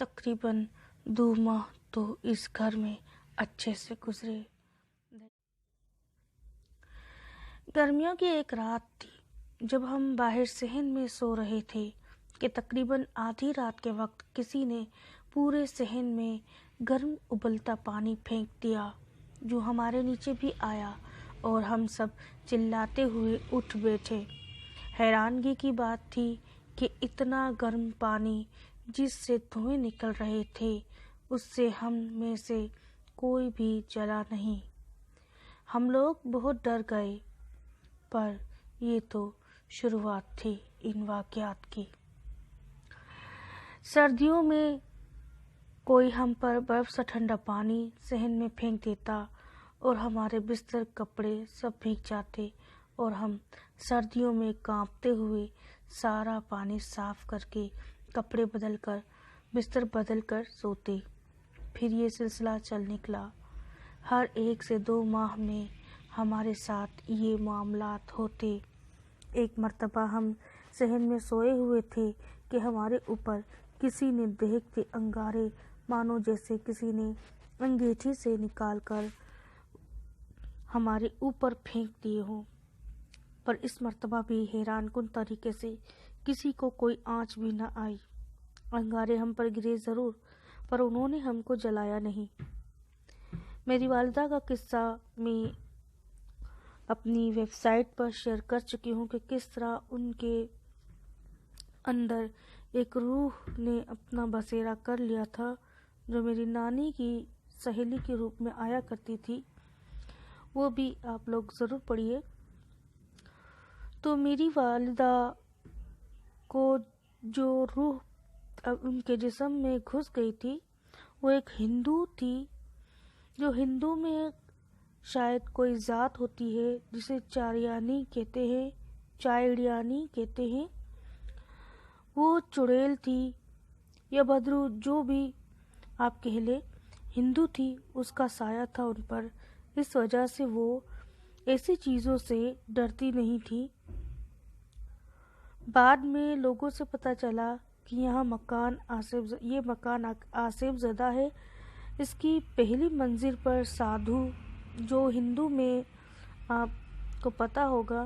تقریباً 2 ماہ تو اس گھر میں اچھے سے گزرے۔ گرمیوں کی ایک رات تھی جب ہم باہر صحن میں سو رہے تھے کہ تقریباً آدھی رات کے وقت کسی نے پورے صحن میں گرم ابلتا پانی پھینک دیا جو ہمارے نیچے بھی آیا اور ہم سب چلاتے ہوئے اٹھ بیٹھے۔ حیرانگی کی بات تھی کہ اتنا گرم پانی جس سے دھوئیں نکل رہے تھے اس سے ہم میں سے کوئی بھی جلا نہیں۔ ہم لوگ بہت ڈر گئے، پر یہ تو شروعات تھی ان واقعات کی۔ سردیوں میں کوئی ہم پر برف سا ٹھنڈا پانی صحن میں پھینک دیتا اور ہمارے بستر کپڑے سب بھیگ جاتے اور ہم سردیوں میں کانپتے ہوئے سارا پانی صاف کر کے کپڑے بدل کر بستر بدل کر سوتے۔ پھر یہ سلسلہ چل نکلا۔ ہر 1 سے 2 ماہ میں ہمارے ساتھ یہ معاملات ہوتے۔ ایک مرتبہ ہم صحن میں سوئے ہوئے تھے کہ ہمارے اوپر کسی نے دہکتے انگارے مانو جیسے کسی نے انگیٹھی سے نکال کر ہمارے اوپر پھینک دیے ہوں، پر اس مرتبہ بھی حیران کن طریقے سے کسی کو کوئی آنچ بھی نہ آئی۔ انگارے ہم پر گرے ضرور، پر انہوں نے ہم کو جلایا نہیں۔ میری والدہ کا قصہ میں اپنی ویب سائٹ پر شیئر کر چکی ہوں کہ کس طرح ان کے اندر ایک روح نے اپنا بسیرا کر لیا تھا جو میری نانی کی سہیلی کے روپ میں آیا کرتی تھی۔ وہ بھی آپ لوگ ضرور پڑھیے۔ تو میری والدہ کو جو روح ان کے جسم میں گھس گئی تھی وہ ایک ہندو تھی، جو ہندو میں شاید کوئی ذات ہوتی ہے جسے چاریانی کہتے ہیں، چائڑیانی کہتے ہیں۔ وہ چڑیل تھی یا بھدرو، جو بھی آپ کہہ لیں، ہندو تھی، اس کا سایہ تھا ان پر، اس وجہ سے وہ ایسی چیزوں سے ڈرتی نہیں تھی۔ بعد میں لوگوں سے پتہ چلا کہ یہ مکان آصف زدہ ہے۔ اس کی پہلی منزل پر سادھو، جو ہندو میں آپ کو پتہ ہوگا،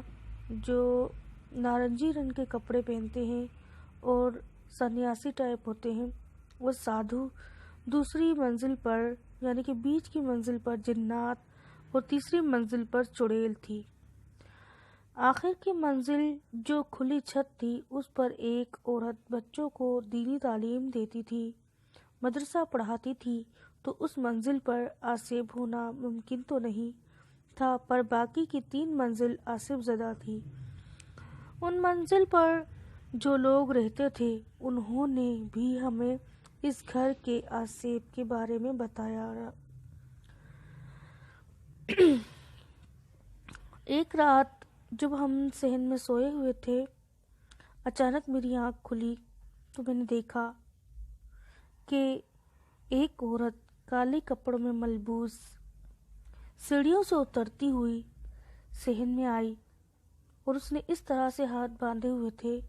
جو نارنجی رنگ کے کپڑے پہنتے ہیں اور سنیاسی ٹائپ ہوتے ہیں، وہ سادھو۔ دوسری منزل پر یعنی کہ بیچ کی منزل پر جنات اور تیسری منزل پر چڑیل تھی۔ آخر کی منزل جو کھلی چھت تھی اس پر ایک عورت بچوں کو دینی تعلیم دیتی تھی، مدرسہ پڑھاتی تھی، تو اس منزل پر آصف ہونا ممکن تو نہیں تھا، پر باقی کی 3 منزل آصف زدہ تھی۔ ان منزل پر جو لوگ رہتے تھے انہوں نے بھی ہمیں اس گھر کے آصف کے بارے میں بتایا۔ ایک رات جب ہم صحن میں سوئے ہوئے تھے، اچانک میری آنکھ کھلی تو میں نے دیکھا کہ ایک عورت کالے کپڑوں میں ملبوس سیڑھیوں سے اترتی ہوئی صحن میں آئی، اور اس نے اس طرح سے ہاتھ باندھے ہوئے تھے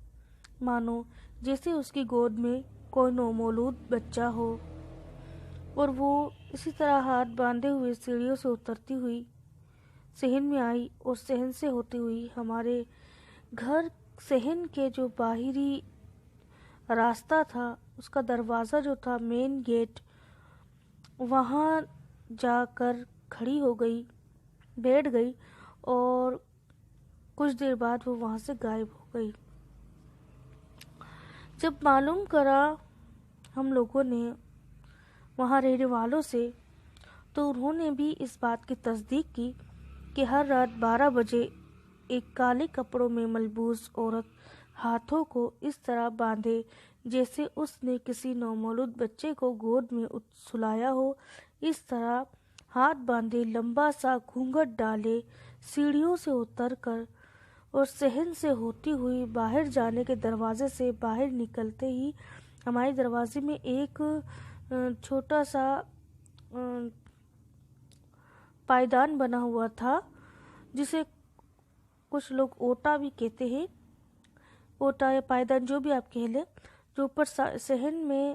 مانو جیسے اس کی گود میں کوئی نومولود بچہ ہو، اور وہ اسی طرح ہاتھ باندھے ہوئے سیڑھیوں سے اترتی ہوئی صحن میں آئی، اور صحن سے ہوتی ہوئی ہمارے گھر، صحن کے جو باہری راستہ تھا، اس کا دروازہ جو تھا، مین گیٹ، وہاں جا کر کھڑی ہو گئی، بیٹھ گئی، اور کچھ دیر بعد وہ وہاں سے غائب ہو گئی۔ جب معلوم کرا ہم لوگوں نے وہاں رہنے والوں سے، تو انہوں نے بھی اس بات کی تصدیق کی کہ ہر رات 12 بجے ایک کالے کپڑوں میں ملبوس عورت ہاتھوں کو اس طرح باندھے جیسے اس نے کسی نومولود بچے کو گود میں سلایا ہو، اس طرح ہاتھ باندھے، لمبا سا گھونگھٹ ڈالے، سیڑھیوں سے اتر کر، اور صحن سے ہوتی ہوئی باہر جانے کے دروازے سے باہر نکلتے ہی ہمارے دروازے میں ایک چھوٹا سا پائدان بنا ہوا تھا، جسے کچھ لوگ اوٹا بھی کہتے ہیں، اوٹا یا پائدان جو بھی آپ کہہ لیں، جو اوپر صحن میں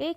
1